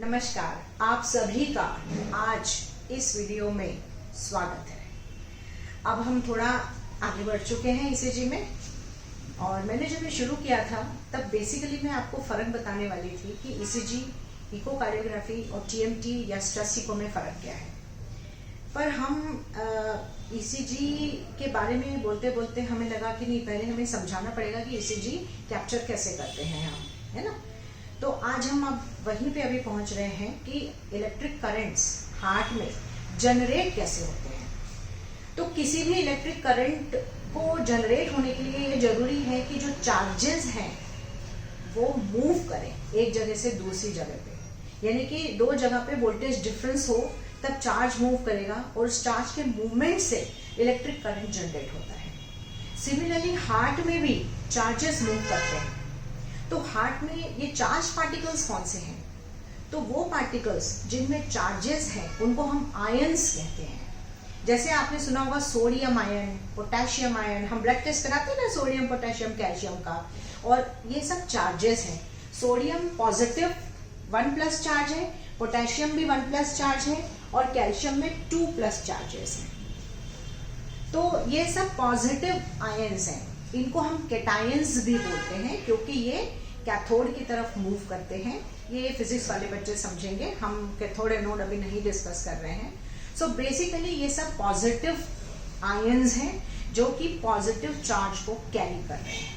नमस्कार, आप सभी का आज इस वीडियो में स्वागत है। अब हम थोड़ा आगे बढ़ चुके हैं ईसीजी में, और मैंने जब ये शुरू किया था तब बेसिकली मैं आपको फ़र्क बताने वाली थी कि ईसीजी, इकोकार्डियोग्राफी और टीएमटी या स्ट्रेस इको में फ़र्क क्या है। पर हम ईसीजी के बारे में बोलते बोलते हमें लगा कि नहीं, पहले हमें समझाना पड़ेगा कि ईसीजी कैप्चर कैसे करते हैं हम, है ना। तो आज हम अब वहीं पे अभी पहुंच रहे हैं कि इलेक्ट्रिक करंट्स हार्ट में जनरेट कैसे होते हैं। तो किसी भी इलेक्ट्रिक करंट को जनरेट होने के लिए ये जरूरी है कि जो चार्जेस हैं वो मूव करें एक जगह से दूसरी जगह पे, यानी कि दो जगह पे वोल्टेज डिफरेंस हो तब चार्ज मूव करेगा और उस चार्ज के मूवमेंट से इलेक्ट्रिक करंट जनरेट होता है। सिमिलरली हार्ट में भी चार्जेस मूव करते हैं। तो हार्ट में ये चार्ज पार्टिकल्स कौन से हैं? तो वो पार्टिकल्स जिनमें चार्जेस हैं उनको हम आयंस कहते हैं। जैसे आपने सुना होगा सोडियम आयन, पोटेशियम आयन, हम ब्लड टेस्ट कराते हैं ना सोडियम, पोटेशियम, कैल्शियम का, और ये सब चार्जेस हैं। सोडियम पॉजिटिव 1+ चार्ज है, पोटेशियम भी 1+ चार्ज है और कैल्शियम में 2+ चार्जेस हैं। तो ये सब पॉजिटिव आयंस हैं। इनको हम कैटायंस भी बोलते हैं क्योंकि ये कैथोड की तरफ मूव करते हैं। ये फिजिक्स वाले बच्चे समझेंगे, हम कैथोड एनोड अभी नहीं डिस्कस कर रहे हैं। सो बेसिकली ये सब पॉजिटिव आयंस हैं जो कि पॉजिटिव चार्ज को कैरी कर रहे हैं।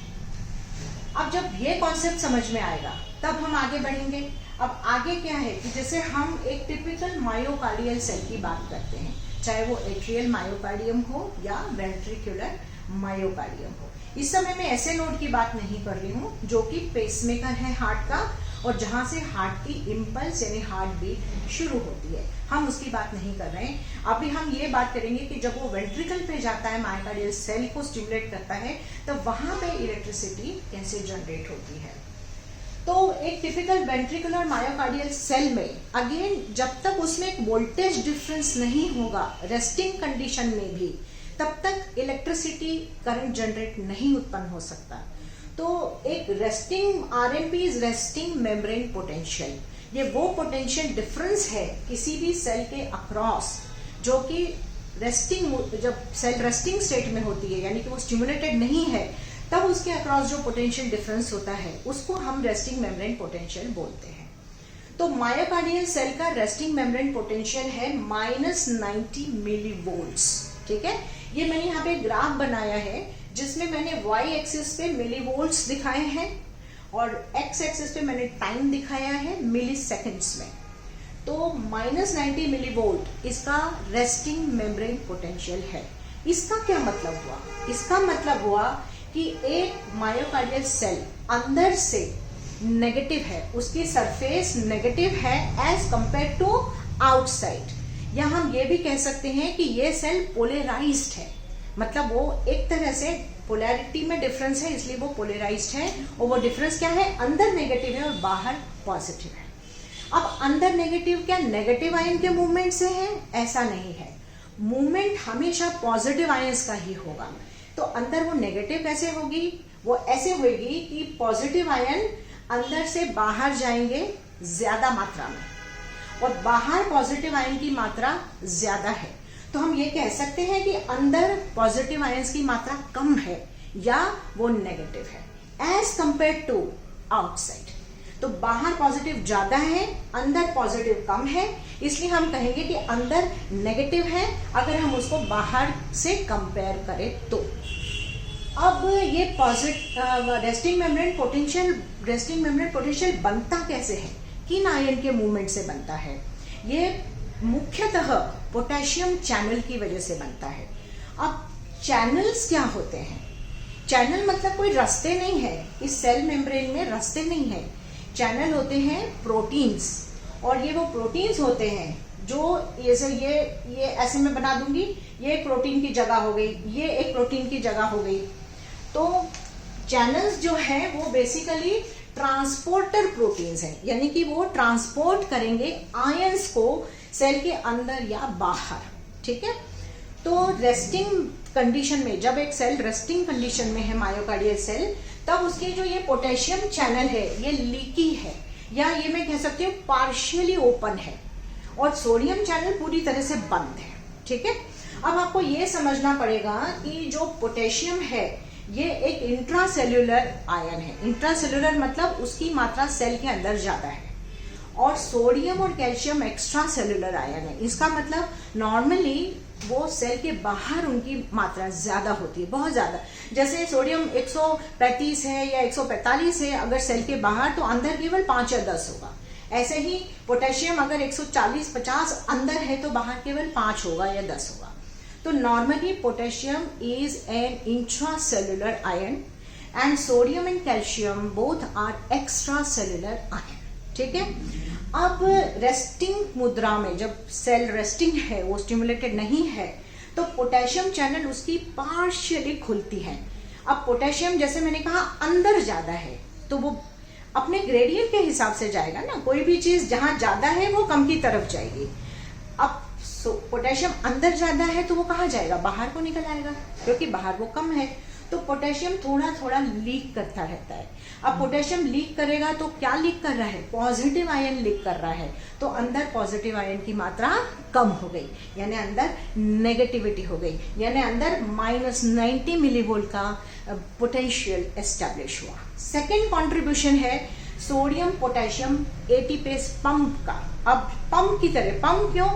अब जब ये कॉन्सेप्ट समझ में आएगा तब हम आगे बढ़ेंगे। अब आगे क्या है कि जैसे हम एक टिपिकल मायोकार्डियल सेल की बात करते हैं, चाहे वो एट्रियल मायोकार्डियम हो या वेंट्रिकुलर मायोकार्डियम हो। इस समय मैं ऐसे नोड की बात नहीं कर रही हूँ जो कि पेसमेकर है हार्ट का, और जहां से हार्ट की इम्पल्स यानी हार्ट बीट शुरू होती है, हम उसकी बात नहीं कर रहे हैं। अभी हम ये बात करेंगे कि जब वो वेंट्रिकल पे जाता है, मायोकार्डियल सेल को स्टिमुलेट करता है, तो वहां पे इलेक्ट्रिसिटी कैसे जनरेट होती है। तो एक टिपिकल वेंट्रिकुलर मायोकार्डियल सेल में अगेन जब तक उसमें एक वोल्टेज डिफरेंस नहीं होगा रेस्टिंग कंडीशन में भी, तब तक इलेक्ट्रिसिटी करंट जनरेट नहीं उत्पन्न हो सकता। तो एक resting RMP is resting membrane potential. ये वो पोटेंशियल डिफरेंस है किसी भी सेल के अक्रॉस जो कि रेस्टिंग, जब सेल रेस्टिंग स्टेट में होती है यानी कि वो स्टिमुलेटेड नहीं है, तब उसके अक्रॉस जो पोटेंशियल डिफरेंस होता है उसको हम रेस्टिंग मेम्ब्रेन पोटेंशियल बोलते हैं। तो मायोकार्डियल सेल का रेस्टिंग मेम्ब्रेन पोटेंशियल है -90 मिलीवोल्ट्स। ठीक है, ये मैंने यहाँ पे ग्राफ बनाया है जिसमें मैंने y एक्सिस पे मिलीवोल्ट्स दिखाए हैं और x एक्सिस पे मैंने टाइम दिखाया है मिली सेकेंड्स में। तो -90 मिलीवोल्ट इसका रेस्टिंग मेम्ब्रेन पोटेंशियल है। इसका क्या मतलब हुआ? इसका मतलब हुआ कि एक मायोकार्डियल सेल अंदर से नेगेटिव है, उसकी सरफेस नेगेटिव है एज कंपेयर टू आउटसाइड। या हम ये भी कह सकते हैं कि ये सेल पोलराइज्ड है, मतलब वो एक तरह से पोलैरिटी में डिफरेंस है इसलिए वो पोलराइज्ड है, और वो डिफरेंस क्या है, अंदर नेगेटिव है और बाहर पॉजिटिव है। अब अंदर नेगेटिव क्या नेगेटिव आयन के मूवमेंट से है? ऐसा नहीं है, मूवमेंट हमेशा पॉजिटिव आयंस का ही होगा। तो अंदर वो नेगेटिव कैसे होगी? वो ऐसे होगी कि पॉजिटिव आयन अंदर से बाहर जाएंगे ज्यादा मात्रा में और बाहर पॉजिटिव आयन की मात्रा ज्यादा है। तो हम ये कह सकते हैं कि अंदर पॉजिटिव आयंस की मात्रा कम है या वो नेगेटिव है एज कंपेयर टू आउटसाइड। तो बाहर पॉजिटिव ज्यादा है, अंदर पॉजिटिव कम है, इसलिए हम कहेंगे कि अंदर नेगेटिव है अगर हम उसको बाहर से कंपेयर करें तो। अब ये रेस्टिंग मेम्ब्रेन पोटेंशियल बनता कैसे है, किन आयन के मूवमेंट से बनता है? ये मुख्यतः पोटेशियम चैनल की वजह से बनता है। अब चैनल्स क्या होते हैं? चैनल मतलब कोई रास्ते नहीं है, इस सेल मेम्ब्रेन में रास्ते नहीं है। चैनल होते हैं प्रोटीन्स, और ये वो प्रोटीन्स होते हैं जो जैसे ये ऐसे मैं बना दूंगी, ये एक प्रोटीन की जगह हो गई, ये एक प्रोटीन की जगह हो गई। तो चैनल्स जो है वो बेसिकली ट्रांसपोर्टर प्रोटीन्स हैं, यानी कि वो ट्रांसपोर्ट करेंगे आयंस को सेल के अंदर या बाहर। ठीक है, तो रेस्टिंग कंडीशन में, जब एक सेल रेस्टिंग कंडीशन में है मायोकार्डियल सेल, तब उसके जो ये पोटेशियम चैनल है ये लीकी है, या ये मैं कह सकती हूँ पार्शियली ओपन है, और सोडियम चैनल पूरी तरह से बंद है। ठीक है, अब आपको ये समझना पड़ेगा कि जो पोटेशियम है ये एक इंट्रासेल्यूलर आयन है। इंट्रासेल्यूलर मतलब उसकी मात्रा सेल के अंदर ज्यादा है, और सोडियम और कैल्शियम एक्स्ट्रा सेल्यूलर आयन है। इसका मतलब नॉर्मली वो सेल के बाहर उनकी मात्रा ज्यादा होती है, बहुत ज्यादा। जैसे सोडियम 135 है या 145 है अगर सेल के बाहर, तो अंदर केवल 5 या 10 होगा। ऐसे ही पोटेशियम अगर 140-50 अंदर है तो बाहर केवल 5 होगा या 10 होगा। तो normally potassium is an intracellular ion and sodium and calcium both are extracellular ion. ठीक है, अब रेस्टिंग मुद्रा में जब सेल रेस्टिंग है, वो स्टिमुलेटेड नहीं है, तो पोटेशियम चैनल उसकी पार्शियली खुलती है। अब पोटेशियम जैसे मैंने कहा अंदर ज्यादा है, तो वो अपने ग्रेडियंट के हिसाब से जाएगा ना। कोई भी चीज जहां ज्यादा है वो कम की तरफ जाएगी। अब पोटेशियम अंदर ज्यादा है तो वो कहाँ जाएगा, बाहर को निकल आएगा, क्योंकि बाहर वो कम है। तो पोटेशियम थोड़ा थोड़ा लीक करता रहता है। अब पोटेशियम लीक करेगा तो क्या लीक कर रहा है, पॉजिटिव आयन लीक कर रहा है, तो अंदर पॉजिटिव आयन की मात्रा कम हो गई, यानी अंदर नेगेटिविटी हो गई, यानी अंदर -90 मिलीवोल्ट का पोटेंशियल एस्टेब्लिश हुआ। सेकेंड कॉन्ट्रीब्यूशन है सोडियम पोटेशियम एटीपेस पंप का। अब पंप की तरह, पंप क्यों,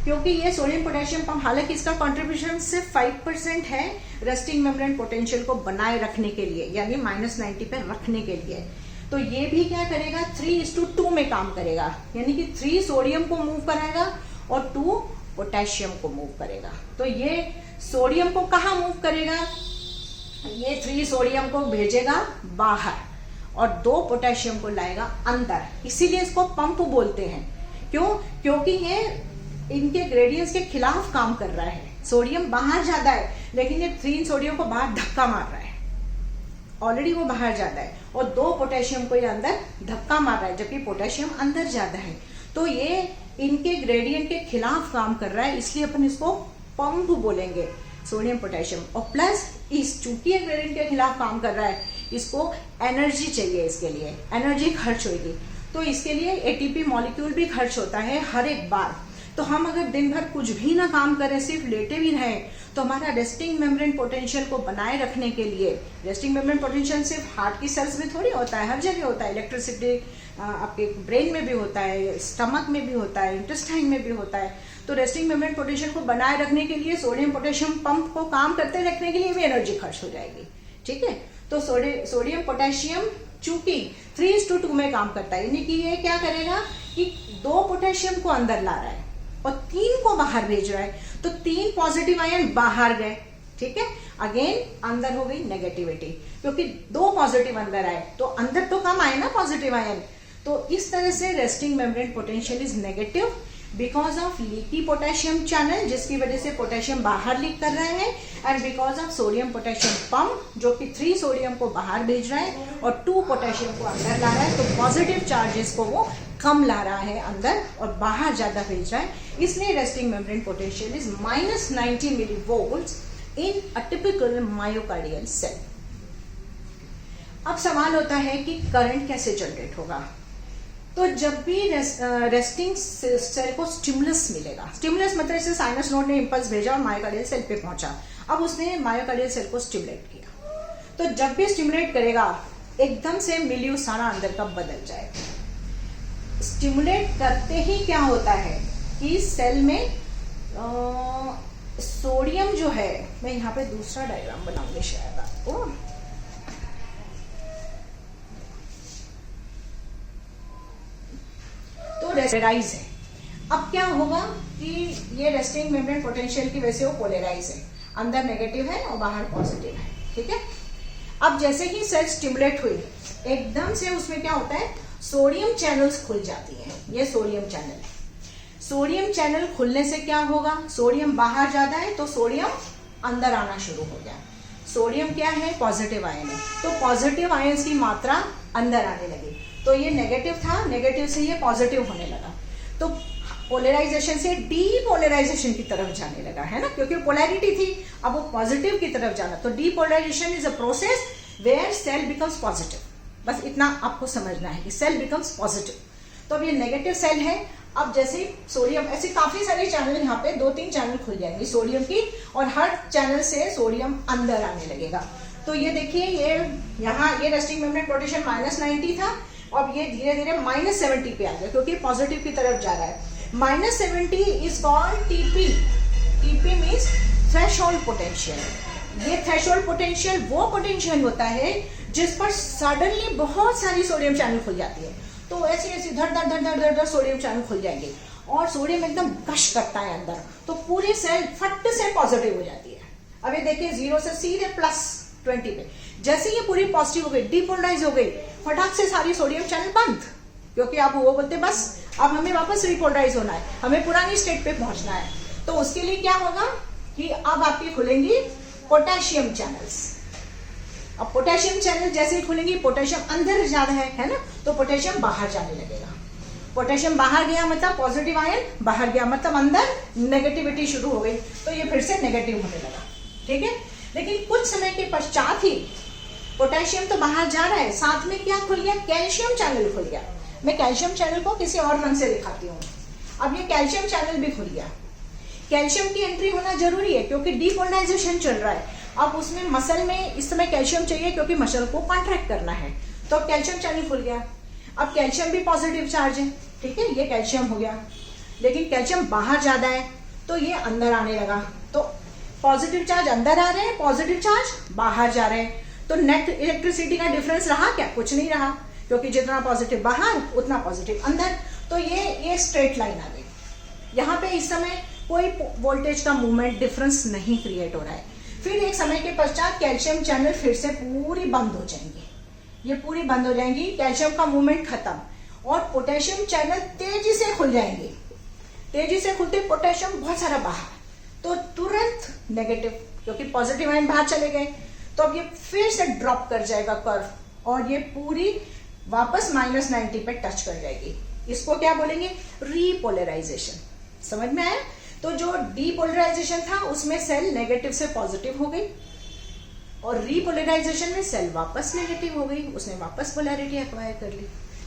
क्योंकि ये सोडियम पोटेशियम पंप, हालांकि इसका कंट्रीब्यूशन सिर्फ 5% है रेस्टिंग मेम्ब्रेन पोटेंशियल को बनाए रखने के लिए, यानी -90 पे रखने के लिए। तो ये भी क्या करेगा, 3:2 में काम करेगा, यानी कि 3 सोडियम को मूव कराएगा और 2 पोटेशियम को मूव करेगा। तो ये सोडियम को कहाँ मूव करेगा, ये 3 सोडियम को भेजेगा बाहर और 2 पोटेशियम को लाएगा अंदर। इसीलिए इसको पंप बोलते हैं। क्यों, क्योंकि ये इनके ग्रेडियंट्स के खिलाफ काम कर रहा है। सोडियम बाहर ज्यादा है, लेकिन ये 3 सोडियम को बाहर धक्का मार रहा है, ऑलरेडी वो बाहर ज्यादा है, और 2 पोटेशियम को ये अंदर धक्का मार रहा है, जबकि पोटेशियम अंदर ज्यादा है। तो ये इनके ग्रेडियंट के खिलाफ काम कर रहा है, इसलिए अपन इसको पंप बोलेंगे, सोडियम पोटेशियम। और प्लस इस चूंकि ग्रेडियंट के खिलाफ काम कर रहा है, इसको एनर्जी चाहिए, इसके लिए एनर्जी खर्च होगी, तो इसके लिए एटीपी मॉलिक्यूल भी खर्च होता है हर एक बार। तो हम अगर दिन भर कुछ भी ना काम करें, सिर्फ लेटे भी रहें, तो हमारा रेस्टिंग मेम्ब्रेन पोटेंशियल को बनाए रखने के लिए, रेस्टिंग मेम्ब्रेन पोटेंशियल सिर्फ हार्ट की सेल्स में थोड़ी होता है, हर जगह होता है। इलेक्ट्रिसिटी आपके ब्रेन में भी होता है, स्टमक में भी होता है, इंटेस्टाइन में भी होता है। तो रेस्टिंग मेम्ब्रेन पोटेंशियल को बनाए रखने के लिए सोडियम पोटेशियम पंप को काम करते रखने के लिए भी एनर्जी खर्च हो जाएगी। ठीक है, तो सोडियम पोटेशियम चूंकि 3:2 में काम करता है, यानी कि ये क्या करेगा कि 2 पोटेशियम को अंदर ला रहा है और 3 को बाहर भेज रहा है, तो 3 पॉजिटिव आयन बाहर गए। ठीक है, अगेन अंदर हो गई नेगेटिविटी, क्योंकि 2 पॉजिटिव अंदर आए तो अंदर तो कम आए ना पॉजिटिव आयन। तो इस तरह से resting membrane potential is negative because of leaky potassium channel, जिसकी वजह से पोटेशियम बाहर लीक कर रहे हैं, and because of sodium potassium pump, जो कि 3 सोडियम को बाहर भेज रहा है और 2 पोटेशियम को अंदर ला रहा है। तो पॉजिटिव चार्जेस को वो कम ला रहा है अंदर और बाहर ज्यादा भेज रहा है, इसलिए resting membrane potential is -90 millivolt in a typical myocardial cell. अब सवाल होता है कि करंट कैसे जनरेट होगा। तो जब भी रेस्टिंग सेल को स्टिमुलस मिलेगा, स्टिमुलस मतलब जैसे साइनस नोड ने इंपल्स भेजा और मायोकार्डियल सेल पे पहुंचा, अब उसने मायोकार्डियल सेल को स्टिमुलेट किया, तो जब भी स्टिमुलेट करेगा एकदम से मिलियू सारा अंदर का बदल जाएगा। स्टिमुलेट करते ही क्या होता है कि सेल में सोडियम जो है, मैं यहाँ पे दूसरा डायग्राम बनाऊंगी शायद आपको, तो पोलराइज है। अब क्या होगा कि ये रेस्टिंग मेम्ब्रेन पोटेंशियल की वजह से वो पोलराइज है, अंदर नेगेटिव है और बाहर पॉजिटिव है। ठीक है, अब जैसे ही सेल स्टिमुलेट हुई, एकदम से उसमें क्या होता है, सोडियम चैनल्स खुल जाती हैं। ये सोडियम चैनल है, सोडियम चैनल खुलने से क्या होगा, सोडियम बाहर ज्यादा है तो सोडियम अंदर आना शुरू हो गया। सोडियम क्या है, पॉजिटिव आयन है, तो पॉजिटिव आयन्स की मात्रा अंदर आने लगी। तो ये नेगेटिव था, नेगेटिव से ये पॉजिटिव होने लगा, तो पोलराइजेशन से डीपोलराइजेशन की तरफ जाने लगा, है ना, क्योंकि पोलैरिटी थी, अब वो पॉजिटिव की तरफ जाना। तो depolarisation is a process where cell becomes positive. बस इतना आपको समझना है कि सेल बिकम्स पॉजिटिव। तो अब ये नेगेटिव सेल है। अब जैसे सोडियम, ऐसे काफी सारे चैनल, यहाँ पे 2-3 चैनल खुल जाएंगे सोडियम की, और हर चैनल से सोडियम अंदर आने लगेगा। तो ये देखिए, ये यहाँ ये रेस्टिंग मेम्ब्रेन पोटेंशियल -90 था, अब ये धीरे धीरे -70 पे आ गया क्योंकि पॉजिटिव की तरफ जा रहा है। -70 is called TP. TP means threshold potential. ये थ्रेशोल्ड पोटेंशियल वो पोटेंशियल होता है जिस पर सडनली बहुत सारी सोडियम चैनल खुल जाती है। तो ऐसे ऐसे धड़ धड़ धड़ धड़ धड़ धड़ सोडियम चैनल खुल जाएंगे और सोडियम एकदम गश करता है अंदर, तो पूरी सेल फट से पॉजिटिव हो जाती है। अब ये देखिए 0 से सीधे +20 पे, जैसे ये पूरी पॉजिटिव हो गई, डिपोलराइज हो गई, फटाक से सारी सोडियम चैनल बंद, क्योंकि आप वो बोलते बस अब हमें वापस रिपोलराइज होना है, हमें पुरानी स्टेट पे पहुंचना है। तो उसके लिए क्या होगा कि अब आपकी खुलेंगी पोटेशियम चैनल्स। अब पोटेशियम चैनल जैसे ही खुलेंगी, पोटेशियम अंदर ज्यादा है ना, तो पोटेशियम बाहर जाने लगेगा। पोटेशियम बाहर गया मतलब पॉजिटिव आयन, बाहर गया मतलब अंदर नेगेटिविटी शुरू हो गई, तो ये फिर से नेगेटिव होने लगा। ठीक है, लेकिन कुछ समय के पश्चात ही पोटेशियम तो बाहर जा रहा है, साथ में क्या खुल गया, कैल्शियम चैनल खुल गया। मैं कैल्शियम चैनल को किसी और रंग से दिखाती हूँ। अब ये कैल्शियम चैनल भी खुल गया। कैल्शियम की एंट्री होना जरूरी है क्योंकि डीपोलराइजेशन चल रहा है। अब उसमें मसल में इस समय कैल्शियम चाहिए क्योंकि मसल को कॉन्ट्रैक्ट करना है, तो अब कैल्शियम चैनल खुल गया। अब कैल्शियम भी पॉजिटिव चार्ज है, ठीक है, ये कैल्शियम हो गया, लेकिन कैल्शियम बाहर ज्यादा है तो ये अंदर आने लगा। तो पॉजिटिव चार्ज अंदर आ रहे हैं, पॉजिटिव चार्ज बाहर जा रहे हैं, तो नेट इलेक्ट्रिसिटी का डिफरेंस रहा क्या, कुछ नहीं रहा, क्योंकि जितना पॉजिटिव बाहर उतना पॉजिटिव अंदर। तो ये स्ट्रेट लाइन आ गई। यहाँ पे इस समय कोई वोल्टेज का मूवमेंट डिफरेंस नहीं क्रिएट हो रहा है। फिर एक समय के पश्चात कैल्शियम चैनल फिर से पूरी बंद हो जाएंगी, ये पूरी बंद हो जाएंगी, कैल्शियम का मूवमेंट खत्म, और पोटेशियम चैनल तेजी से खुल जाएंगे। तेजी से खुलते पोटेशियम बहुत सारा बाहर, तो तुरंत नेगेटिव, क्योंकि पॉजिटिव आयन बाहर चले गए, तो अब ये फिर से ड्रॉप कर जाएगा कर्व, और ये पूरी वापस -90 पे टच कर जाएगी। इसको क्या बोलेंगे, रीपोलराइजेशन। समझ में आया? तो जो डीपोलराइजेशन था उसमें सेल नेगेटिव से पॉजिटिव हो गई, और रीपोलराइजेशन में सेल वापस नेगेटिव हो गई, उसने वापस पोलैरिटी एक्वायर कर ली।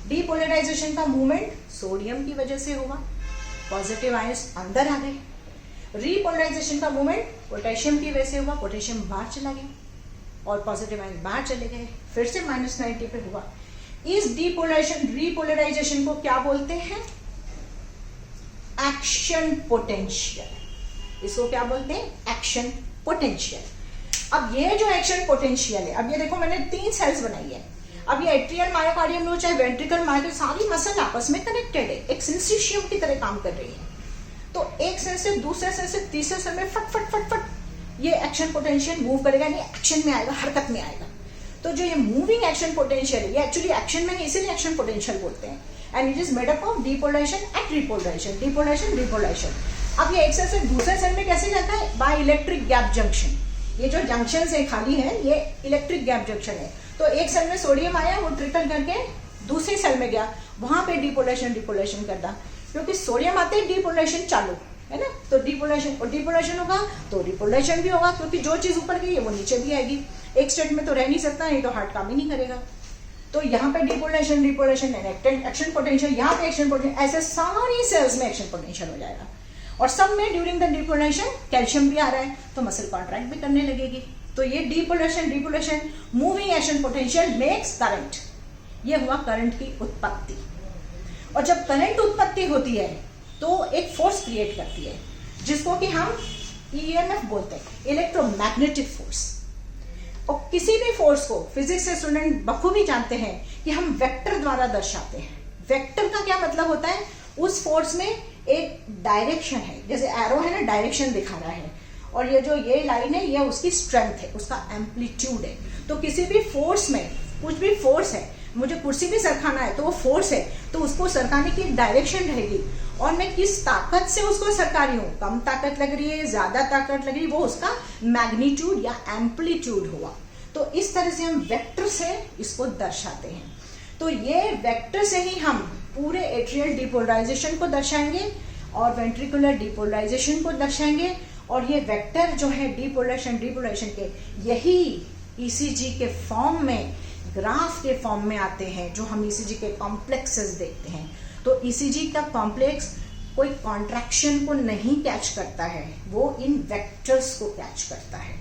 डीपोलराइजेशन का मूवमेंट सोडियम की वजह से हुआ, पॉजिटिव आयंस अंदर आ गए। रीपोलराइजेशन का मूवमेंट पोटेशियम की वजह से हुआ, पोटेशियम बाहर चला गया और पॉजिटिव आयन बाहर चले गए, फिर से -90 पे हुआ। इस रीपोलराइजेशन को क्या बोलते हैं, एक्शन पोटेंशियल। इसको क्या बोलते हैं, एक्शन पोटेंशियल। अब ये जो एक्शन पोटेंशियल है, अब ये देखो मैंने 3 सेल्स बनाई है। अब ये एट्रियल मायोकार्डियम लो चाहे वेंट्रिकल मायोकार्डियम, सारी मसल आपस में कनेक्टेड है, एक सिंसिशियम की तरह काम कर रही है। तो एक सेल से दूसरे सेल से तीसरे सेल में फट फट फट फट ये एक्शन पोटेंशियल मूव करेगा, नहीं एक्शन में आएगा, हरकत में आएगा। तो जो ये मूविंग एक्शन पोटेंशियल है, ये एक्चुअली एक्शन में है, इसीलिए एक्शन पोटेंशियल बोलते हैं। And it is made up of depolarisation and repolarisation, depolarisation repolarisation. अब ये एक सेल से दूसरे सेल में कैसे जाता है, बाय इलेक्ट्रिक गैप जंक्शन। ये जो जंक्शन है खाली है, ये इलेक्ट्रिक गैप जंक्शन है। तो एक सेल में सोडियम आया, वो ट्रिकल करके दूसरी सेल में गया, वहां पे डीपोलराइजेशन करता, क्योंकि सोडियम आते ही डीपोलराइजेशन चालू है ना। तो डीपोलराइजेशन होगा तो रिपोलराइजेशन भी होगा, क्योंकि जो चीज ऊपर गई है वो नीचे भी आएगी। एक स्टेट में तो रह नहीं सकता, नहीं तो हार्ट काम ही नहीं करेगा। तो यहाँ पे डीपोलराइजेशन, रिपोलराइजेशन, एक्शन पोटेंशियल, यहाँ पे एक्शन पोटेंशियल, ऐसे सारी सेल्स में एक्शन पोटेंशियल हो जाएगा। और सब में ड्यूरिंग द डीपोलराइजेशन कैल्शियम भी आ रहा है, तो मसल कॉन्ट्रैक्ट भी करने लगेगी। तो ये depolarization, repolarization, moving action potential makes current. ये हुआ करंट की उत्पत्ति। और जब करंट उत्पत्ति होती है तो एक फोर्स क्रिएट करती है, जिसको कि हम ईएमएफ बोलते हैं, इलेक्ट्रोमैग्नेटिक फोर्स। और किसी भी फोर्स को फिजिक्स से स्टूडेंट बखूबी जानते हैं कि हम वेक्टर द्वारा दर्शाते हैं। वेक्टर का क्या मतलब होता है, उस फोर्स में एक डायरेक्शन है, जैसे एरो है ना, डायरेक्शन दिखा रहा है, और ये जो ये लाइन है ये उसकी स्ट्रेंथ है, उसका एम्पलीट्यूड है। तो किसी भी फोर्स में, कुछ भी फोर्स है, मुझे कुर्सी भी सरकाना है तो वो फोर्स है, तो उसको सरकाने की डायरेक्शन रहेगी, और मैं किस ताकत से उसको सरका रही हूँ, कम ताकत लग रही है, ज्यादा ताकत लग रही है, वो उसका मैग्नीट्यूड या एम्पलीट्यूड हुआ। तो इस तरह से हम वेक्टर से इसको दर्शाते हैं। तो ये वेक्टर से ही हम पूरे एट्रियल डिपोलराइजेशन को दर्शाएंगे और वेंट्रिकुलर डिपोलराइजेशन को दर्शाएंगे। और ये वेक्टर जो है डिपोलराइजेशन के, यही ईसीजी के फॉर्म में ग्राफ के फॉर्म में आते हैं, जो हम ईसीजी के कॉम्प्लेक्सेस देखते हैं। तो ईसीजी का कॉम्प्लेक्स कोई कॉन्ट्रैक्शन को नहीं कैच करता है, वो इन वेक्टर्स को कैच करता है।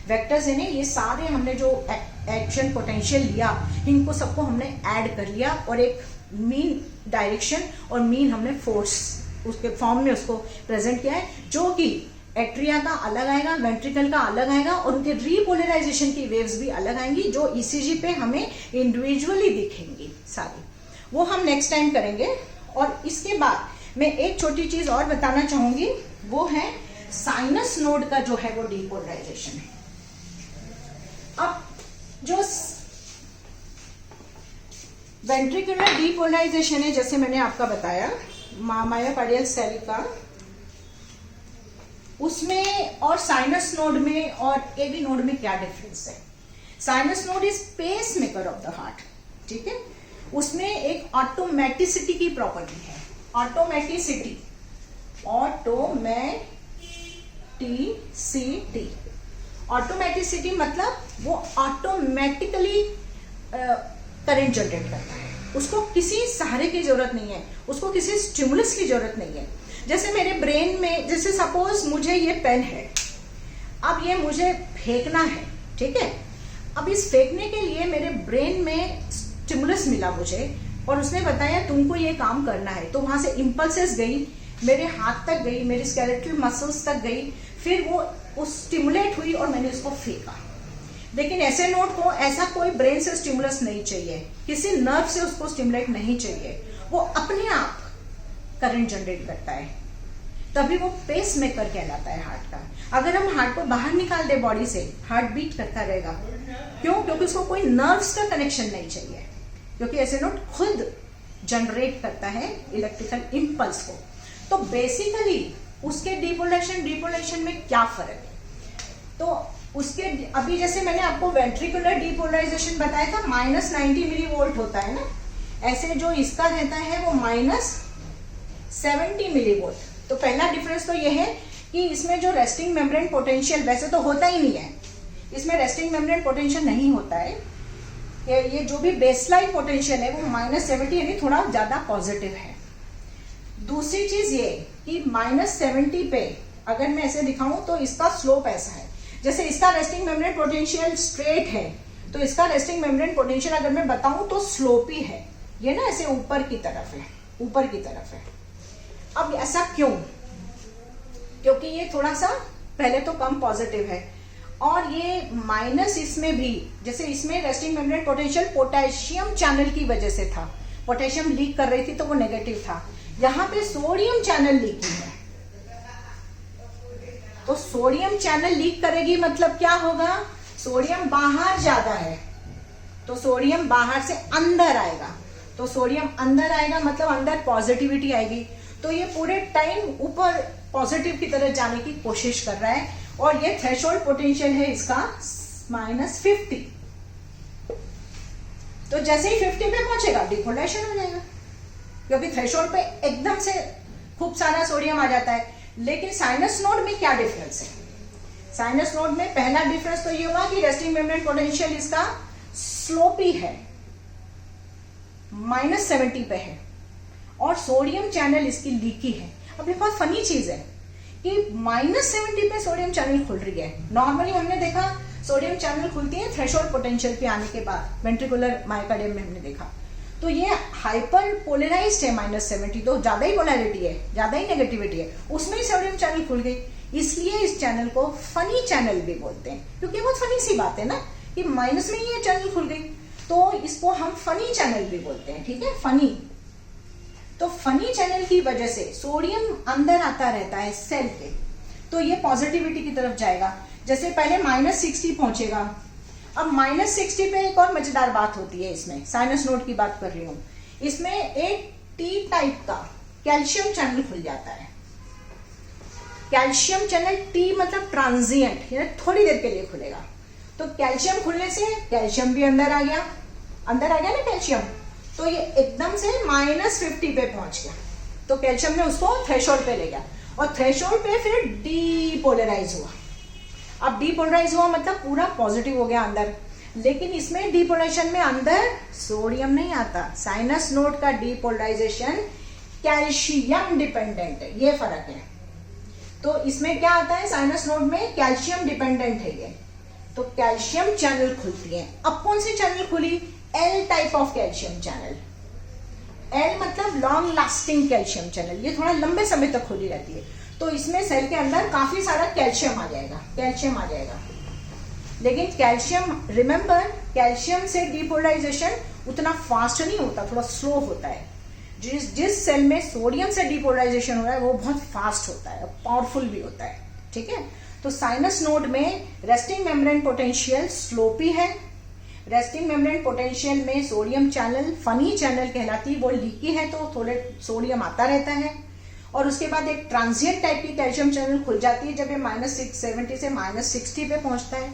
वेक्टर्स यानी ये सारे हमने जो एक्शन पोटेंशियल लिया, इनको सबको हमने ऐड कर लिया और एक मीन डायरेक्शन और मीन हमने फोर्स उसके फॉर्म में उसको प्रेजेंट किया है, जो कि एट्रिया का अलग आएगा, वेंट्रिकल का अलग आएगा और उनके रीपोलराइजेशन की वेव्स भी अलग आएंगी, जो ईसीजी पे हमें इंडिविजुअली दिखेंगी सारी। वो हम नेक्स्ट टाइम करेंगे। और इसके बाद मैं एक छोटी चीज और बताना चाहूंगी, वो है साइनस नोड का जो है वो डीपोलराइजेशन है। अब जो वेंट्रिकुलर डीपोलराइजेशन है, जैसे मैंने आपका बताया मायोकार्डियल सेल का, उसमें और साइनस नोड में और एवी नोड में क्या डिफरेंस है। Sinus node is pacemaker of the heart, ठीक है। उसमें एक ऑटोमेटिसिटी की प्रॉपर्टी है, ऑटोमेटिसिटी, ऑटोमेटिसिटी मतलब वो ऑटोमेटिकली करंट जनरेट करता है, उसको किसी सहारे की जरूरत नहीं है, उसको किसी स्टिमुलस की जरूरत नहीं है। जैसे मेरे ब्रेन में, जैसे सपोज मुझे ये पेन है, अब ये मुझे फेंकना है, ठीक है। अब इस फेंकने के लिए मेरे ब्रेन में स्टिमुलस मिला मुझे और उसने बताया तुमको ये काम करना है, तो वहां से इंपल्सेस गई, मेरे हाथ तक गई, मेरे स्केलेटल मसल्स तक गई, फिर वो स्टिमुलेट हुई और मैंने उसको फेंका। लेकिन ऐसे नोड को ऐसा कोई ब्रेन से स्टिमुलस नहीं चाहिए, किसी नर्व से उसको स्टिमुलेट नहीं चाहिए, वो अपने आप करंट जनरेट करता है, तभी वो पेस मेकर कहलाता है हार्ट का। अगर हम हार्ट को बाहर निकाल दे बॉडी से, हार्ट बीट करता रहेगा। क्यों? क्योंकि उसको कोई नर्व्स का कनेक्शन नहीं चाहिए, क्योंकि ऐसे नोड खुद जनरेट करता है इलेक्ट्रिकल इंपल्स को। तो बेसिकली उसके डीपोलराइजेशन में क्या फर्क है? तो उसके अभी जैसे मैंने आपको वेंट्रिकुलर डीपोलराइजेशन बताया था, -90 मिली वोल्ट होता है ना, ऐसे जो इसका रहता है वो -70 मिली वोल्ट। तो पहला डिफरेंस तो ये है कि इसमें जो रेस्टिंग मेम्ब्रेन पोटेंशियल वैसे तो होता ही नहीं है, इसमें रेस्टिंग मेम्ब्रेन पोटेंशियल नहीं होता है। ये जो भी बेसलाइन पोटेंशियल है वो -70 यानी थोड़ा ज्यादा पॉजिटिव है। दूसरी चीज ये कि -70 पे अगर मैं ऐसे दिखाऊं तो इसका स्लोप ऐसा है, जैसे इसका रेस्टिंग मेम्ब्रेन पोटेंशियल स्ट्रेट है, तो इसका रेस्टिंग मेम्ब्रेन पोटेंशियल अगर मैं बताऊं तो स्लोपी है, ये ना ऐसे ऊपर की तरफ है, ऊपर की तरफ है। अब ऐसा क्यों? क्योंकि ये थोड़ा सा पहले तो कम पॉजिटिव है, और ये माइनस इसमें भी, जैसे इसमें resting membrane potential potassium channel की वजह से था, पोटेशियम लीक कर रही थी तो वो नेगेटिव था। यहाँ पे सोडियम चैनल लीकिंग है, तो सोडियम चैनल लीक करेगी मतलब क्या होगा? सोडियम बाहर ज्यादा है, तो सोडियम बाहर से अंदर आएगा, तो सोडियम अंदर आएगा मतलब अंदर पॉजिटिविटी आएगी। तो ये पूरे टाइम ऊपर पॉजिटिव की तरफ जाने की कोशिश कर रहा है, और ये थ्रेशोल्ड पोटेंशियल है इसका -50। तो जैसे ही 50 पे पहुंचेगा डिपोलराइजेशन हो जाएगा, क्योंकि थ्रेशोल्ड पे एकदम से खूब सारा सोडियम आ जाता है। लेकिन साइनस नोड में क्या डिफरेंस है? साइनस नोड में पहला डिफरेंस तो ये हुआ कि रेस्टिंग मेम्ब्रेन पोटेंशियल इसका स्लोपी है, -70 पे है, और सोडियम चैनल इसकी लीकी है। अब एक बहुत फनी चीज है कि -70 पे सोडियम चैनल खुल रही है। नॉर्मली हमने देखा सोडियम चैनल खुलती है थ्रेशोल्ड पोटेंशियल पे आने के बाद, वेंट्रिकुलर मायोकार्डियम में हमने देखा। तो ये हाइपर पोलराइज्ड है -70, तो ज्यादा ही पोलैरिटी है, ज्यादा ही नेगेटिविटी है, उसमें ही सोडियम चैनल खुल गई। इसलिए इस चैनल को फनी चैनल भी बोलते हैं, क्योंकि बहुत फनी सी बात है ना कि माइनस में ही ये चैनल खुल गई, तो इसको हम फनी चैनल भी बोलते हैं, ठीक है, फनी। तो फनी चैनल की वजह से सोडियम अंदर आता रहता है सेल के, तो ये पॉजिटिविटी की तरफ जाएगा। जैसे पहले -60 पहुंचेगा, अब -60 पे एक और मजेदार बात होती है, इसमें साइनस नोड की बात कर रही हूं, इसमें एक टी टाइप का कैल्शियम चैनल खुल जाता है। कैल्शियम चैनल, टी मतलब ट्रांजिएंट, यानी थोड़ी देर के लिए खुलेगा। तो कैल्शियम खुलने से कैल्शियम भी अंदर आ गया ना कैल्शियम, तो ये एकदम से -50 पे पहुंच गया, तो कैल्शियम ने उसको थ्रेशोल्ड पे ले गया, और थ्रेशोल्ड पे फिर डीपोलराइज हुआ। अब डीपोलराइज हुआ मतलब पूरा पॉजिटिव हो गया अंदर, लेकिन इसमें डीपोलराइजेशन में अंदर सोडियम नहीं आता। साइनस नोड का डीपोलराइजेशन कैल्शियम डिपेंडेंट है, ये फर्क है। तो इसमें क्या आता है, साइनस नोड में कैल्शियम डिपेंडेंट है ये, तो कैल्शियम चैनल खुलती है। अब कौन सी चैनल खुली, L type of calcium channel. L मतलब लॉन्ग लास्टिंग कैल्शियम चैनल, ये थोड़ा लंबे समय तक खुली रहती है। तो इसमें सेल के अंदर काफी सारा कैल्शियम आ जाएगा, लेकिन कैल्शियम, रिमेंबर कैल्शियम से डीपोलराइजेशन उतना फास्ट नहीं होता, थोड़ा स्लो होता है। जिस सेल में सोडियम से डीपोलराइजेशन हो रहा है वो बहुत फास्ट होता है, पावरफुल भी होता है, ठीक है। तो साइनस नोड में रेस्टिंग मेम्ब्रेन पोटेंशियल स्लोपी है। रेस्टिंग मेम्ब्रेन पोटेंशियल में सोडियम चैनल फनी चैनल कहलाती है, वो लीकी है तो थोड़े सोडियम आता रहता है। और उसके बाद एक ट्रांजिएंट टाइप की कैल्शियम चैनल खुल जाती है जब ये -670 से -60 पे पहुंचता है,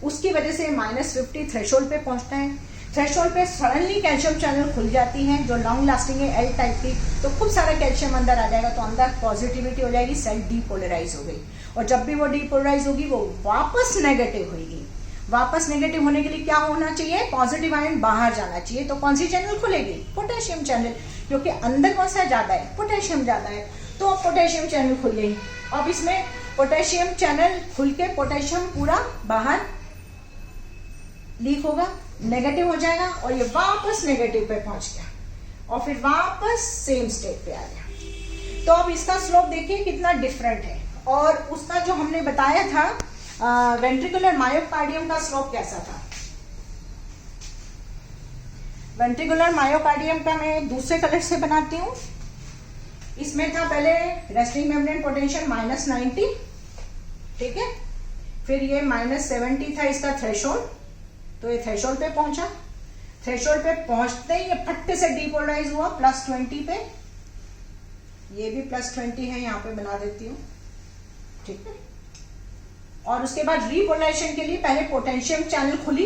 उसकी वजह से -50 थ्रेशोल्ड पे पहुंचता है। थ्रेशोल्ड पे सडनली कैल्शियम चैनल खुल जाती है जो लॉन्ग लास्टिंग है, एल टाइप की, तो खूब सारा कैल्शियम अंदर आ जाएगा, तो अंदर पॉजिटिविटी हो जाएगी, सेल डीपोलराइज हो गई। और जब भी वो डीपोलराइज होगी वो वापस नेगेटिव होगी। वापस नेगेटिव होने के लिए क्या होना चाहिए, पॉजिटिव आयन बाहर जाना चाहिए। तो कौन सी चैनल खुलेगी, पोटेशियम चैनल, क्योंकि अंदर कौन सा ज्यादा है, पोटेशियम ज्यादा है, तो पोटेशियम चैनल खुल गई। अब इसमें पोटेशियम चैनल खुल के पोटेशियम पूरा बाहर लीक होगा, नेगेटिव हो जाएगा, और ये वापस नेगेटिव पे पहुंच गया और फिर वापस सेम स्टेट पे आ गया। तो अब इसका स्लोप देखिए कितना डिफरेंट है। और उसका जो हमने बताया था वेंट्रिकुलर मायोकार्डियम का स्लोप कैसा था। वेंट्रिकुलर मायोकार्डियम का मैं दूसरे कलर से बनाती हूँ। इसमें था पहले रेस्टिंग मेम्ब्रेन पोटेंशियल -90, ठीक है, फिर ये -70 था इसका थ्रेशोल्ड, तो ये थ्रेशोल्ड पे पहुंचा। थ्रेशोल्ड पे पहुंचते ही ये फट्टे से डीपोलराइज हुआ +20 पे, ये भी +20 है, यहाँ पे बना देती हूँ, ठीक है। और उसके बाद रीपोलराइजेशन के लिए पहले पोटेशियम चैनल खुली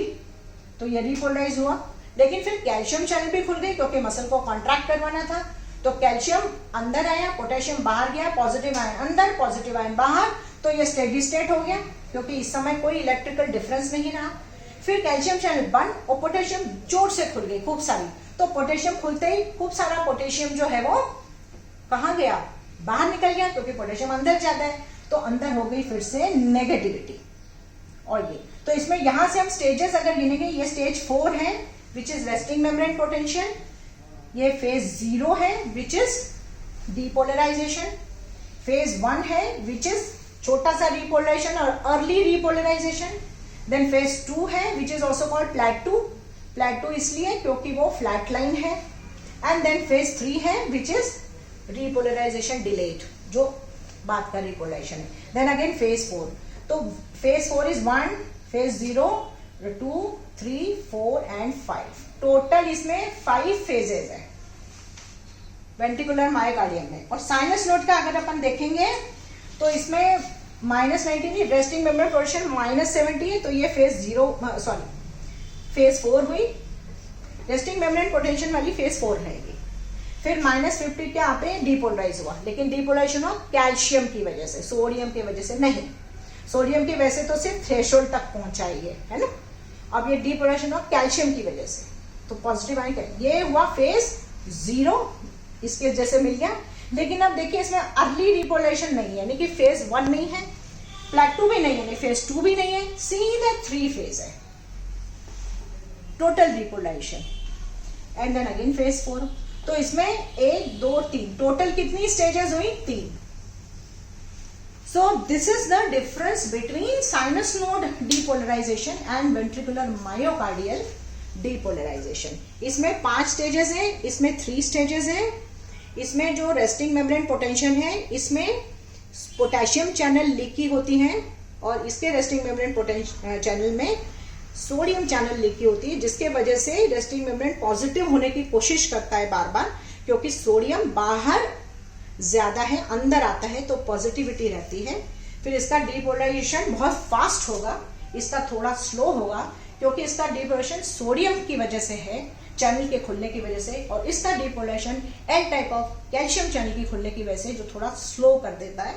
तो ये रीपोलराइज हुआ, लेकिन फिर कैल्शियम चैनल भी खुल गई क्योंकि मसल को कॉन्ट्रैक्ट करवाना था। तो कैल्शियम अंदर आया, पोटेशियम बाहर गया, पॉजिटिव आयन अंदर, पॉजिटिव आयन बाहर, तो ये स्टेडी स्टेट हो गया क्योंकि इस समय कोई इलेक्ट्रिकल डिफरेंस नहीं रहा। फिर कैल्शियम चैनल बंद और पोटेशियम जोर से खुल गई खूब सारी, तो पोटेशियम खुलते ही खूब सारा पोटेशियम जो है वो कहाँ गया, बाहर निकल गया, क्योंकि पोटेशियम अंदर जाता है, तो अंदर हो गई फिर से नेगेटिविटी। और ये तो इसमें यहां से हम स्टेजेस अगर गिनेंगे, ये स्टेज 4 है which is resting membrane potential, ये फेज 0 है विच इज डीपोलराइजेशन, फेज 1 है विच इज छोटा सा रिपोलराइजेशन और अर्ली रिपोलराइजेशन, देन फेज 2 है विच इज ऑल्सो कॉल्ड प्लेटू इसलिए क्योंकि वो फ्लैट लाइन है, एंड देन फेज 3 है विच इज रिपोलराइजेशन डिलेड, जो बात का रिपोलराइजेशन है। देन अगेन फेज 4, तो phase 4 is 1, phase 0, 2, 3, 4 and 5, total इसमें 5 फेजेस है वेंट्रिकुलर मायोकार्डियम में। और साइनस नोड का अगर अपन देखेंगे तो इसमें -90 रेस्टिंग मेम्ब्रेन पोर्शन -70 है, तो ये फेज 4 हुई, रेस्टिंग मेम्ब्रेन पोटेंशियल वाली फेज 4 रहेगी। फिर -50 क्या पे डीपोलराइज हुआ, लेकिन डीपोलराइजेशन हुआ कैल्शियम की वजह से, सोडियम की वजह से नहीं। सोडियम की वजह से तो सिर्फ थ्रेशोल्ड तक पहुंचाइए, है ना। अब ये डीपोलराइजेशन हुआ कैल्शियम की वजह से, तो पॉजिटिव आयन, ये हुआ फेज 0, इसके जैसे मिल गया। लेकिन अब देखिए इसमें अर्ली रिपोलराइजेशन नहीं है, यानी कि फेज 1 नहीं है, प्लेटू भी नहीं है, फेज 2 भी नहीं है, सीधे 3 फेज है total repolarization, and then again phase 4। तो इसमें 1, 2, 3 टोटल कितनी स्टेजेस हुई, 3। So this is the difference between sinus node depolarization and ventricular myocardial depolarization. इसमें 5 स्टेजेस हैं, इसमें 3 स्टेजेस हैं। इसमें जो रेस्टिंग मेम्ब्रेन पोटेंशियल है, इसमें पोटेशियम चैनल लीकी होती हैं, और इसके रेस्टिंग मेम्ब्रेन पोटेंशियल चैनल में सोडियम चैनल लीकी होती है, जिसके वजह से रेस्टिंग मेम्ब्रेन पॉजिटिव होने की कोशिश करता है बार बार, क्योंकि सोडियम बाहर ज्यादा है, अंदर आता है तो पॉजिटिविटी रहती है। फिर इसका डीपोलराइजेशन बहुत फास्ट होगा, इसका थोड़ा स्लो होगा, क्योंकि इसका डीपोलराइजेशन सोडियम की वजह से है, चैनल के खुलने की वजह से, और इसका depolarization L type of calcium channel की खुलने की वजह से जो थोड़ा स्लो कर देता है।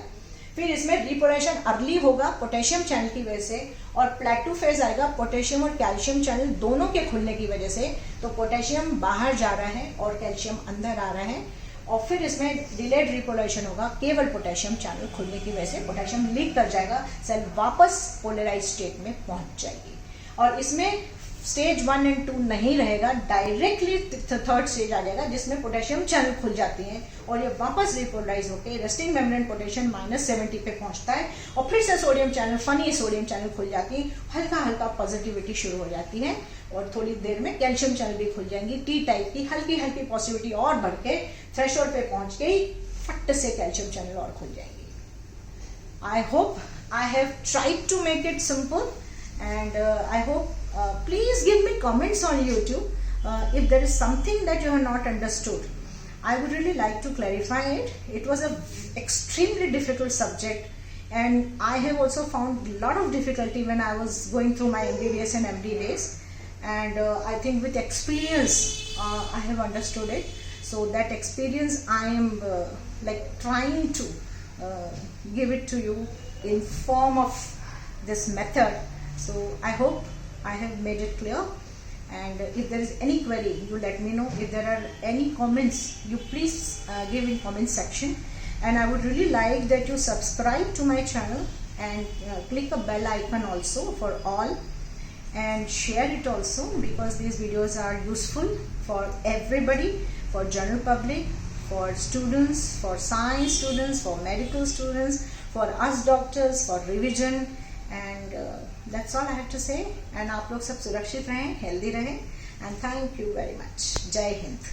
फिर इसमें रिपोर्टेशन अर्ली होगा पोटेशियम चैनल की वजह से, और प्लेटू फेज आएगा पोटेशियम और कैल्शियम चैनल दोनों के खुलने की वजह से। तो पोटेशियम बाहर जा रहा है और कैल्शियम अंदर आ रहा है, और फिर इसमें डिलेड रिपोर्टेशन होगा केवल पोटेशियम चैनल खुलने की वजह से। पोटेशियम लीक कर जाएगा, सेल वापस पोलराइज स्टेट में पहुंच जाएगी, और इसमें स्टेज 1 और 2 नहीं रहेगा, डायरेक्टली थर्ड स्टेज आ जाएगा जिसमें पोटेशियम चैनल खुल जाती हैं और ये वापस रिपोलराइज होकर रेस्टिंग मेम्ब्रेन पोटेशियम -70 पे पहुंचता है, और फिर से sodium channel, funny sodium channel खुल जाती है, हल्का हल्का पॉजिटिविटी शुरू हो जाती है, और थोड़ी देर में कैल्शियम चैनल भी खुल जाएंगी। टी टाइप की हल्की हल्की पॉजिटिविटी और बढ़ के थ्रेशोल्ड पे पहुंच गई, फट से कैल्शियम चैनल और खुल जाएंगी। I hope I have tried to make it simple, and I hope please give me comments on YouTube if there is something that you have not understood. I would really like to clarify it. It was a extremely difficult subject, and I have also found a lot of difficulty when I was going through my MBBS and MD days, and I think with experience I have understood it. So that experience I am like trying to give it to you in form of this method. So I hope I have made it clear, and if there is any query you let me know. If there are any comments you please give in comment section, and I would really like that you subscribe to my channel and click a bell icon also for all, and share it also, because these videos are useful for everybody, for general public, for students, for science students, for medical students, for us doctors, for revision, and that's all I have to say. And आप लोग सब सुरक्षित रहें, healthy रहें, and thank you very much. जय हिंद।